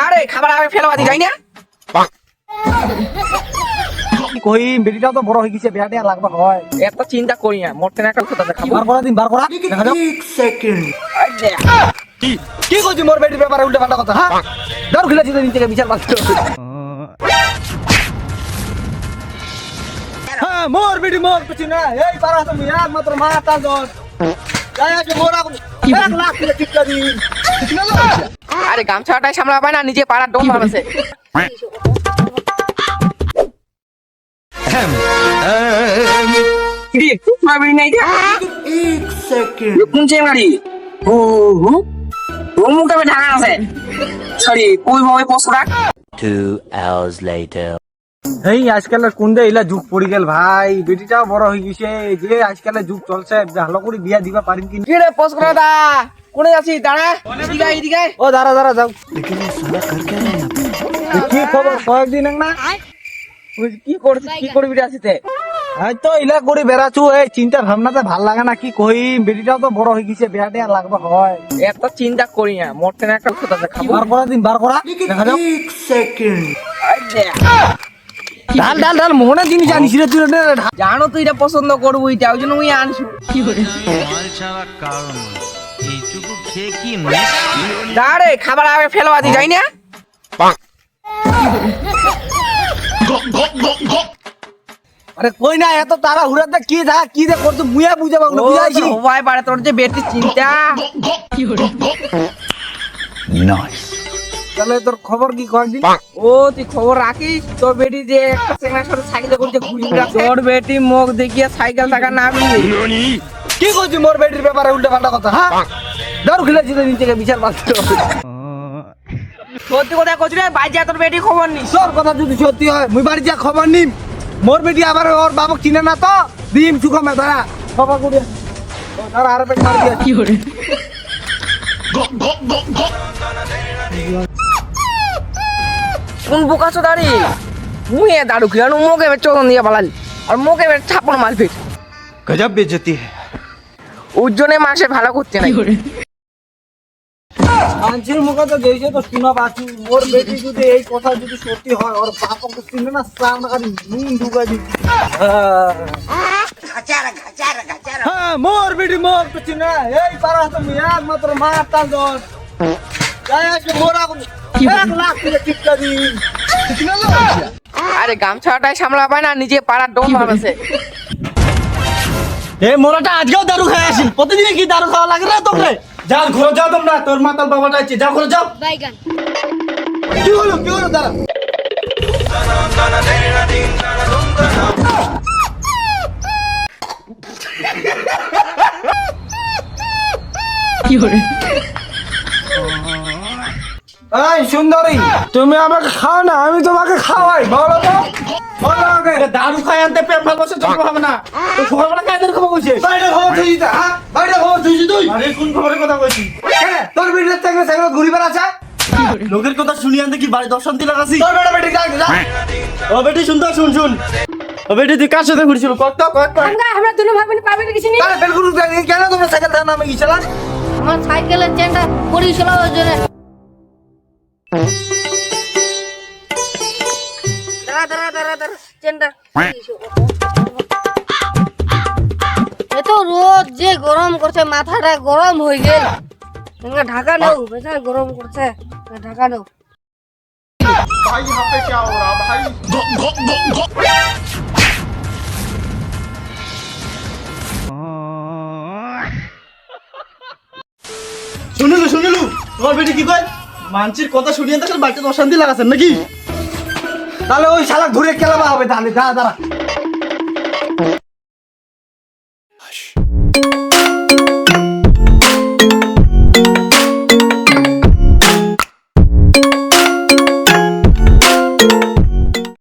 আরে খাবার আমি ফেলবা দি যাই না কই বেটিটাও তো বড় হয়ে গেছে বিয়াতে আর লাগবে হয় এত চিন্তা করি না মোটে না একটা কথা খাবার বার করা দিন বার করা দেখা যাও কি কইছি মোর বেটির ব্যাপারে উল্টা পাল্টা কথা হ্যাঁ দাও খেলেছি তো নিচে বিচার পাচ্ছ হ্যাঁ মোর বেটি মোর কিছু না এই পারা তুমি একমাত্র মাতা জল যাই আছে মোরা 1 লাখ টাকা টিকা দি আরে গামছাটাই সামলা পায় না নিজে পাড়ার ডোম ভাবছে কি মারবি নাই দে 1 সেকেন্ড কোন চে মারি ও ও মুখটা ঢাকা আছে সরি কই ভাবে পছরা 2 hours later. এই আজকালের কোনদে ইলা যুগ পড়ি গেল ভাই বেটিটাও বড় হয়ে গেছে যে আজকালের যুগ চলছে ভালো করে বিয়া দিবা পারিন কি কি রে পছরা দা কোনে যাচ্ছি দাঁড়া এদিকে ও দাঁড়া দাঁড়া যাও কি খবর কয়েকদিন না কি করবি আসিতে এই তো ইলা করে বেড়াচ্ছু এই চিন্তা ভাবনাতে ভাল লাগে না কি কই বেটিটাও তো বড় হয়ে গেছে বিয়াতে আর লাগবে হয় এত চিন্তা করি না মোটে না একটা কথা খাবার বার করা দিন বার করা দেখা যাও 1 সেকেন্ড ডাল ডাল ডাল মনে জিনিস জানিস রে তুই জানো তুই এটা পছন্দ করবো এটা ওই জন্য ওই আনছু কি করে মাল ছাড়া কারণ এইটুকু খেয়ে কি দাঁড়ে খাবার আমি ফেলবা দি যাই না আরে কই না এত তারা হুড়াতে কি যা কি দে করতে মুয়া বুঝে বাংলা বুঝাইছি ভাই পারে তোর যে বেটি চিন্তা কি করে Nice. তাহলে তোর খবর কি কয়েকদিন ও তুই খবর রাখিস তোর বেটি যে একটা চেঙ্গার সাথে সাইকেল করতে ঘুরি তোর বেটি মুখ দেখিয়ে সাইকেল থাকা নামি কি কইছি মোর বেটির ব্যাপারে উল্টা পাল্টা কথা হ্যাঁ দাও খেলেছি তো নিচে বিচার পাচ্ছ সত্যি কথা কইছিস রে বাইজা তোর বেটি খবর নিস তোর কথা যদি সত্যি হয় মুই বাড়ি যা খবর নিম মোর বেটি আবার ওর বাবা চিনে না তো দিম সুখমে ধরা খবর করে ধরা আর পেট মার দিয়া কি করে কোন বুকাছো দাঁড়ি মুয়ে দাঁড়ু খেলানো মুখে চোদন দিয়ে পালালি আর মুখে ছাপন মারপিট গজব বেজতি है উজ্জনে মাসে ভালো করতে নাই মানছির মুখে তো দিয়েছে তো শোনা বাকি মোর বেটি যদি এই কথা যদি সত্যি হয় ওর বাবাকে চিনে না সাম না খালি নুন ঢুকাই দিবি হ্যাঁ মোর বেটি মোর চিনে এই পারা তুমি একমাত্র মাতা জল যাই আছে মোরা 1 লাখ টাকা টিকা দি আরে গামছাটাই সামলা পায় না নিজে পাড়ার ডোম ভাবছে এই মোরাটা আজকেও দারু খাই আসি প্রতিদিন কি দারু খাওয়া লাগে রে তোকে যাও ঘরে যাও তোমরা তোর মাতাল বাবাটা আছে যাও ঘরে যাও বাইগান কি হলো দাঁড়া কি করে এই সুন্দরী তুমি আমাকে খাও না আমি তোমাকে খাওয়াই বলো তো বলো আগে দারু খাই আনতে প্রেম ভালোবাসা জন্ম হবে না তো খবরটা কাদের খবর কইছে বাইরে খবর তুই যা হ্যাঁ বাইরে খবর তুই তুই আরে কোন খবরের কথা কইছিস তোর বিড়লে থেকে সেগুলো ঘুরিবার আছে লোকের কথা শুনি আনতে কি বাড়ি দর্শন দিলা কাছি তোর বেটা বেটি যা ও বেটি সুন্দর শুন ও বেটি তুই কার সাথে ঘুরছিল কত আমরা দুনো ভাই বোন পাবে কিছু নেই আরে বেলগুরু কেন তোমরা সাইকেল ধান নামে গিয়েছিলা আমার সাইকেলের চেনটা পড়েছিল ওই জন্য দাঁড়া চেনটা এত রোদ যে গরম করছে মাথাটা গরম হয়ে গেল ঢাকা নাও বেটা গরম করছে ঢাকা নাও শুনিলু তোমার বেটি কি কয় মানছির কথা শুনিয়ে তাহলে বাড়িতে অশান্তি লাগাছেন নাকি তাহলে ওই শালা ঘুরে খেলাবা হবে তাহলে দাঁড়া